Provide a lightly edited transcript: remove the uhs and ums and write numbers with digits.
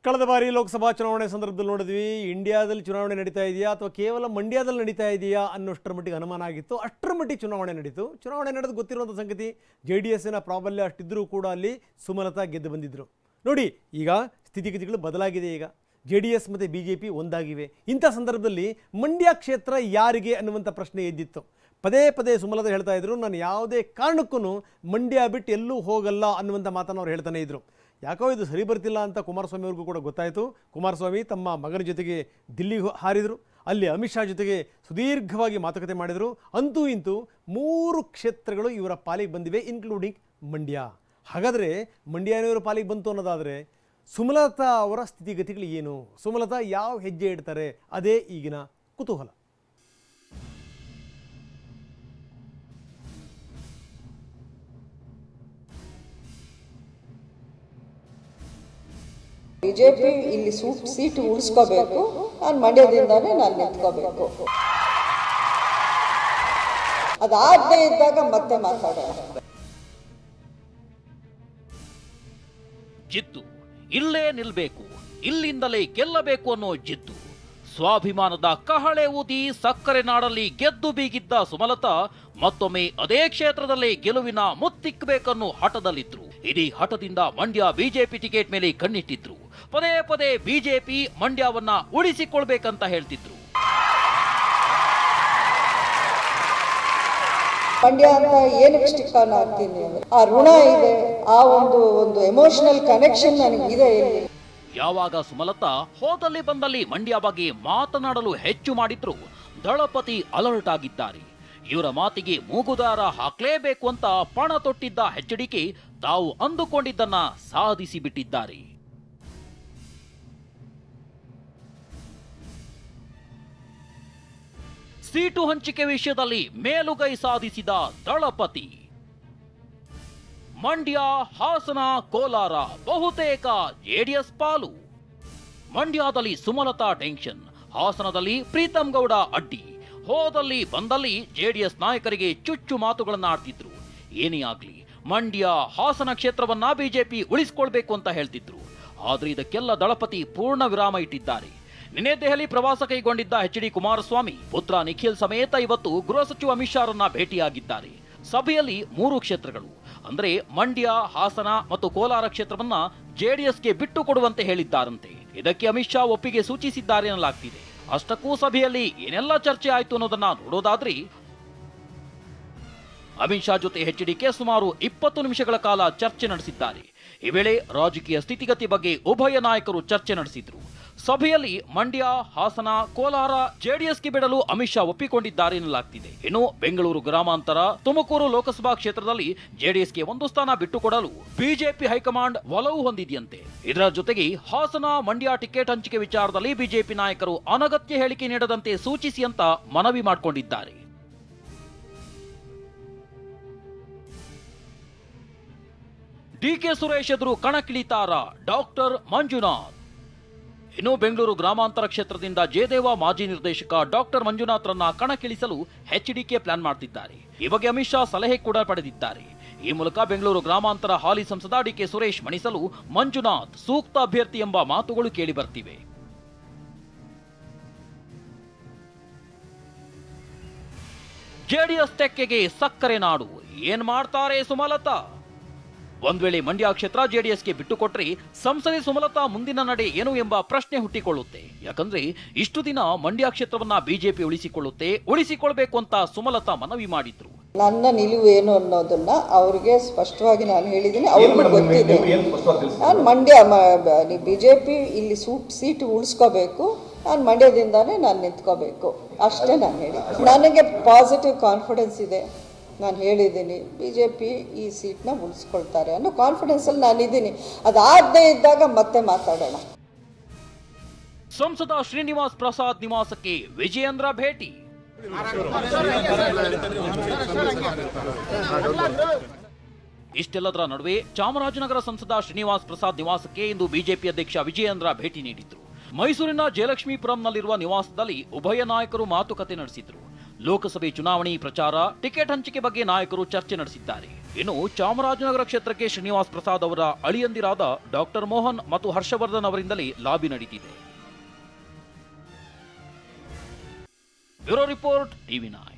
ಕಳೆದ ಬಾರಿ ಲೋಕಸಭಾ ಚುನಾವಣೆ ಸಂದರ್ಭದಲ್ಲಿ ನೋಡಿದ್ವಿ ಇಂಡಿಯಾದಲ್ಲಿ ಚುನಾವಣೆ ನಡೀತಾ ಇದೆಯಾ ಅಥವಾ ಕೇವಲ ಮಂಡ್ಯದಲ್ಲಿ ನಡೀತಾ ಇದೆಯಾ ಅನ್ನೋಷ್ಟರ ಮಟ್ಟಿಗೆ ಅನುಮಾನ ಆಗಿತ್ತು. ಅಷ್ಟರ ಮಟ್ಟಿಗೆ ಚುನಾವಣೆ ನಡೀತು. ಚುನಾವಣೆ ನಡೆದು ಗೊತ್ತಿರುವಂಥ ಸಂಗತಿ JDSನ ಪ್ರಾಬಲ್ಯ ಅಷ್ಟಿದ್ರೂ ಕೂಡ ಅಲ್ಲಿ ಸುಮಲತಾ ಗೆದ್ದು ಬಂದಿದ್ದರು. ನೋಡಿ ಈಗ ಸ್ಥಿತಿಗತಿಗಳು ಬದಲಾಗಿದೆ. ಈಗ JDS ಮತ್ತು BJP ಒಂದಾಗಿವೆ. ಇಂಥ ಸಂದರ್ಭದಲ್ಲಿ ಮಂಡ್ಯ ಕ್ಷೇತ್ರ ಯಾರಿಗೆ ಅನ್ನುವಂಥ ಪ್ರಶ್ನೆ ಎದ್ದಿತ್ತು. ಪದೇ ಪದೇ ಸುಮಲತಾ ಹೇಳ್ತಾ ಇದ್ರು, ನಾನು ಯಾವುದೇ ಕಾರಣಕ್ಕೂ ಮಂಡ್ಯ ಬಿಟ್ಟು ಎಲ್ಲೂ ಹೋಗಲ್ಲ ಅನ್ನುವಂಥ ಮಾತನ್ನು ಅವ್ರು ಹೇಳ್ತಾನೆ ಇದ್ರು. ಯಾಕೋ ಇದು ಸರಿ ಬರ್ತಿಲ್ಲ ಅಂತ ಕುಮಾರಸ್ವಾಮಿ ಅವ್ರಿಗೂ ಕೂಡ ಗೊತ್ತಾಯಿತು. ಕುಮಾರಸ್ವಾಮಿ ತಮ್ಮ ಮಗನ ಜೊತೆಗೆ ದಿಲ್ಲಿಗೆ ಹಾರಿದರು. ಅಲ್ಲಿ ಅಮಿತ್ ಶಾ ಜೊತೆಗೆ ಸುದೀರ್ಘವಾಗಿ ಮಾತುಕತೆ ಮಾಡಿದರು. ಅಂತೂ ಇಂತೂ 3 ಕ್ಷೇತ್ರಗಳು ಇವರ ಪಾಲಿಗೆ ಬಂದಿವೆ, ಇನ್ಕ್ಲೂಡಿಂಗ್ ಮಂಡ್ಯ. ಹಾಗಾದರೆ ಮಂಡ್ಯನವರ ಪಾಲಿಗೆ ಬಂತು ಅನ್ನೋದಾದರೆ ಸುಮಲತಾ ಅವರ ಸ್ಥಿತಿಗತಿಗಳು ಏನು, ಸುಮಲತಾ ಯಾವ ಹೆಜ್ಜೆ ಇಡ್ತಾರೆ, ಅದೇ ಈಗಿನ ಕುತೂಹಲ. ಬಿಜೆಪಿ ಇಲ್ಲಿ ಸೀಟ್ ಉಳಿಸ್ಕೋಬೇಕು, ನಾನು ಮಂಡ್ಯದಿಂದಾನೇ ನಾನು ನಿಂತ್ಕೋಬೇಕು. ಅದಾಗದೇ ಇದ್ದಾಗ ಮತ್ತೆ ಮಾತಾಡೋಣ. ಜಿದ್ದು ಇಲ್ಲೇ ನಿಲ್ಬೇಕು, ಇಲ್ಲಿಂದಲೇ ಗೆಲ್ಲಬೇಕು ಅನ್ನೋ ಜಿದ್ದು. ಸ್ವಾಭಿಮಾನದ ಕಹಳೆ ಊದಿ ಸಕ್ಕರೆ ನಾಡಲ್ಲಿ ಗೆದ್ದು ಬೀಗಿದ್ದ ಸುಮಲತಾ ಮತ್ತೊಮ್ಮೆ ಅದೇ ಕ್ಷೇತ್ರದಲ್ಲೇ ಗೆಲುವಿನ ಮುತ್ತಿಕ್ಕಬೇಕನ್ನೋ ಹಠದಲ್ಲಿದ್ರು. ಇಡೀ ಹಠದಿಂದ ಮಂಡ್ಯ ಬಿಜೆಪಿ ಟಿಕೆಟ್ ಮೇಲೆ ಕಣ್ಣಿಟ್ಟಿದ್ರು. ಪದೇ ಪದೇ ಬಿಜೆಪಿ ಮಂಡ್ಯವನ್ನ ಉಳಿಸಿಕೊಳ್ಬೇಕಂತ ಹೇಳ್ತಿದ್ರು. ಮಂಡ್ಯ ಅಂತ ಏನಕ್ಕೆ ಸ್ಟಿಕ್ ಆನ್ ಆಗ್ತೀನಿ ಅಂದ್ರೆ ಆ ಋಣ ಇದೆ, ಆ ಒಂದು ಎಮೋಷನಲ್ ಕನೆಕ್ಷನ್ ನನಗಿದೆ. ಯಾವಾಗ ಸುಮಲತಾ ಹೋದಲ್ಲಿ ಬಂದಲ್ಲಿ ಮಂಡ್ಯ ಬಗ್ಗೆ ಮಾತನಾಡಲು ಹೆಚ್ಚು ಮಾಡಿದ್ರು, ದಳಪತಿ ಅಲರ್ಟ್ ಆಗಿದ್ದಾರೆ. ಇವರ ಮಾತಿಗೆ ಮೂಗುದಾರ ಹಾಕ್ಲೇಬೇಕು ಅಂತ ಪಣ ತೊಟ್ಟಿದ್ದ HDK ತಾವು ಅಂದುಕೊಂಡಿದ್ದನ್ನ ಸಾಧಿಸಿ ಬಿಟ್ಟಿದ್ದಾರೆ. ಸೀಟು ಹಂಚಿಕೆ ವಿಷಯದಲ್ಲಿ ಮೇಲುಗೈ ಸಾಧಿಸಿದ ದಳಪತಿ. ಮಂಡ್ಯ, ಹಾಸನ, ಕೋಲಾರ ಬಹುತೇಕ JDS ಪಾಲು. ಮಂಡ್ಯದಲ್ಲಿ ಸುಮಲತಾ ಟೆನ್ಷನ್, ಹಾಸನದಲ್ಲಿ ಪ್ರೀತಂ ಗೌಡ ಅಡ್ಡಿ, ಹೋದಲ್ಲಿ ಬಂದಲ್ಲಿ JDS ನಾಯಕರಿಗೆ ಚುಚ್ಚು ಮಾತುಗಳನ್ನ ಆಡ್ತಿದ್ರು. ಏನೇ ಆಗ್ಲಿ ಮಂಡ್ಯ, ಹಾಸನ ಕ್ಷೇತ್ರವನ್ನ ಬಿಜೆಪಿ ಉಳಿಸಿಕೊಳ್ಬೇಕು ಅಂತ ಹೇಳ್ತಿದ್ರು. ಆದ್ರೆ ಇದಕ್ಕೆಲ್ಲ ದಳಪತಿ ಪೂರ್ಣ ವಿರಾಮ ಇಟ್ಟಿದ್ದಾರೆ. ನಿನ್ನೆ ದೆಹಲಿ ಪ್ರವಾಸ ಕೈಗೊಂಡಿದ್ದ HD ಕುಮಾರಸ್ವಾಮಿ ಪುತ್ರ ನಿಖಿಲ್ ಸಮೇತ ಇವತ್ತು ಗೃಹ ಸಚಿವ ಅಮಿತ್ ಶಾರನ್ನ ಭೇಟಿಯಾಗಿದ್ದಾರೆ. ಸಭೆಯಲ್ಲಿ 3 ಕ್ಷೇತ್ರಗಳು ಅಂದ್ರೆ ಮಂಡ್ಯ, ಹಾಸನ ಮತ್ತು ಕೋಲಾರ ಕ್ಷೇತ್ರವನ್ನ JDSಗೆ ಬಿಟ್ಟು ಕೊಡುವಂತೆ ಹೇಳಿದ್ದಾರಂತೆ. ಇದಕ್ಕೆ ಅಮಿತ್ ಶಾ ಒಪ್ಪಿಗೆ ಸೂಚಿಸಿದ್ದಾರೆ ಎನ್ನಲಾಗ್ತಿದೆ. ಅಷ್ಟಕ್ಕೂ ಸಭೆಯಲ್ಲಿ ಏನೆಲ್ಲ ಚರ್ಚೆ ಆಯ್ತು ಅನ್ನೋದನ್ನ ನೋಡೋದಾದ್ರೆ, ಅಮಿತ್ ಶಾ ಜೊತೆ HDK ಸುಮಾರು 20 ನಿಮಿಷಗಳ ಕಾಲ ಚರ್ಚೆ ನಡೆಸಿದ್ದಾರೆ. ಈ ವೇಳೆ ರಾಜಕೀಯ ಸ್ಥಿತಿಗತಿ ಬಗ್ಗೆ ಉಭಯ ನಾಯಕರು ಚರ್ಚೆ ನಡೆಸಿದ್ರು. ಸಭೆಯಲ್ಲಿ ಮಂಡ್ಯ, ಹಾಸನ, ಕೋಲಾರ JDSಗೆ ಬಿಡಲು ಅಮಿತ್ ಶಾ ಒಪ್ಪಿಕೊಂಡಿದ್ದಾರೆ ಎನ್ನಲಾಗ್ತಿದೆ. ಇನ್ನು ಬೆಂಗಳೂರು ಗ್ರಾಮಾಂತರ, ತುಮಕೂರು ಲೋಕಸಭಾ ಕ್ಷೇತ್ರದಲ್ಲಿ JDSಗೆ 1 ಸ್ಥಾನ ಬಿಟ್ಟುಕೊಡಲು ಬಿಜೆಪಿ ಹೈಕಮಾಂಡ್ ಒಲವು ಹೊಂದಿದೆಯಂತೆ. ಇದರ ಜೊತೆಗೆ ಹಾಸನ, ಮಂಡ್ಯ ಟಿಕೆಟ್ ಹಂಚಿಕೆ ವಿಚಾರದಲ್ಲಿ ಬಿಜೆಪಿ ನಾಯಕರು ಅನಗತ್ಯ ಹೇಳಿಕೆ ನೀಡದಂತೆ ಸೂಚಿಸಿ ಅಂತ ಮನವಿ ಮಾಡಿಕೊಂಡಿದ್ದಾರೆ. DK ಸುರೇಶ್ ಎದುರು ಕಣಕ್ಕಿಳಿತಾರ ಡಾಕ್ಟರ್ ಮಂಜುನಾಥ್. ಇನ್ನು ಬೆಂಗಳೂರು ಗ್ರಾಮಾಂತರ ಕ್ಷೇತ್ರದಿಂದ ಜಯದೇವ ಮಾಜಿ ನಿರ್ದೇಶಕ ಡಾಕ್ಟರ್ ಮಂಜುನಾಥ್ರನ್ನ ಕಣಕ್ಕಿಳಿಸಲು HDK ಪ್ಲಾನ್ ಮಾಡ್ತಿದ್ದಾರೆ. ಈ ಬಗ್ಗೆ ಅಮಿತ್ ಶಾ ಸಲಹೆ ಕೂಡ ಪಡೆದಿದ್ದಾರೆ. ಈ ಮೂಲಕ ಬೆಂಗಳೂರು ಗ್ರಾಮಾಂತರ ಹಾಲಿ ಸಂಸದ DK ಸುರೇಶ್ ಮಣಿಸಲು ಮಂಜುನಾಥ್ ಸೂಕ್ತ ಅಭ್ಯರ್ಥಿ ಎಂಬ ಮಾತುಗಳು ಕೇಳಿ ಬರ್ತಿವೆ. JDS ತೆಕ್ಕೆಗೆ ಸಕ್ಕರೆ ನಾಡು, ಏನ್ ಮಾಡ್ತಾರೆ ಸುಮಲತಾ? ಒಂದ್ ವೇಳೆ ಮಂಡ್ಯ ಕ್ಷೇತ್ರ JDSಗೆ ಬಿಟ್ಟುಕೊಟ್ರೆ ಸಂಸದೆ ಸುಮಲತಾ ಮುಂದಿನ ನಡೆ ಏನು ಎಂಬ ಪ್ರಶ್ನೆ ಹುಟ್ಟಿಕೊಳ್ಳುತ್ತೆ. ಯಾಕಂದ್ರೆ ಇಷ್ಟು ದಿನ ಮಂಡ್ಯ ಕ್ಷೇತ್ರವನ್ನ ಬಿಜೆಪಿ ಉಳಿಸಿಕೊಳ್ಬೇಕು ಅಂತ ಸುಮಲತಾ ಮನವಿ ಮಾಡಿದ್ರು. ನನ್ನ ನಿಲುವು ಏನು ಅನ್ನೋದನ್ನ ಅವ್ರಿಗೆ ಸ್ಪಷ್ಟವಾಗಿ ನಾನು ಹೇಳಿದ್ದೀನಿ, ಅವ್ರಿಗೂ ಗೊತ್ತಿದೆ. ನಾನು ಮಂಡ್ಯ ಬಿಜೆಪಿ ಇಲ್ಲಿ ಸೀಟ್ ಉಳಿಸ್ಕೋಬೇಕು, ನಾನು ಮಂಡ್ಯದಿಂದಾನೇ ನಾನು ನಿಂತ್ಕೋಬೇಕು, ಅಷ್ಟೇ ನಾನು ಹೇಳಿದ್ದೀನಿ. ನನಗೆ ಪಾಸಿಟಿವ್ ಕಾನ್ಫಿಡೆನ್ಸ್ ಇದೆ. ನಾನು ಹೇಳಿದ್ದೀನಿ ಬಿಜೆಪಿ ಈ ಸೀಟ್ನ ಉಳಿಸ್ಕೊಳ್ತಾರೆ ಅನ್ನೋ ಕಾನ್ಫಿಡೆನ್ಸಲ್ಲಿ ನಾನಿದ್ದೀನಿ. ಅದಾಗದೇ ಇದ್ದಾಗ ಮತ್ತೆ ಮಾತಾಡೋಣ. ಸಂಸದ ಶ್ರೀನಿವಾಸ್ ಪ್ರಸಾದ್ ನಿವಾಸಕ್ಕೆ ವಿಜಯೇಂದ್ರ ಭೇಟಿ. ಇಷ್ಟೆಲ್ಲದರ ನಡುವೆ ಚಾಮರಾಜನಗರ ಸಂಸದ ಶ್ರೀನಿವಾಸ್ ಪ್ರಸಾದ್ ನಿವಾಸಕ್ಕೆ ಇಂದು ಬಿಜೆಪಿ ಅಧ್ಯಕ್ಷ ವಿಜಯೇಂದ್ರ ಭೇಟಿ ನೀಡಿದ್ರು. ಮೈಸೂರಿನ ಜಯಲಕ್ಷ್ಮೀಪುರಂನಲ್ಲಿರುವ ನಿವಾಸದಲ್ಲಿ ಉಭಯ ನಾಯಕರು ಮಾತುಕತೆ ನಡೆಸಿದ್ರು. ಲೋಕಸಭೆ ಚುನಾವಣೆ ಪ್ರಚಾರ, ಟಿಕೆಟ್ ಹಂಚಿಕೆ ಬಗ್ಗೆ ನಾಯಕರು ಚರ್ಚೆ ನಡೆಸಿದ್ದಾರೆ. ಇನ್ನು ಚಾಮರಾಜನಗರ ಕ್ಷೇತ್ರಕ್ಕೆ ಶ್ರೀನಿವಾಸ್ ಪ್ರಸಾದ್ ಅವರ ಅಳಿಯಂದಿರಾದ ಡಾಕ್ಟರ್ ಮೋಹನ್ ಮತ್ತು ಹರ್ಷವರ್ಧನ್ ಅವರಿಂದಲೇ ಲಾಬಿ ನಡೀತಿದೆ. Bureau report, ಟಿವಿ9.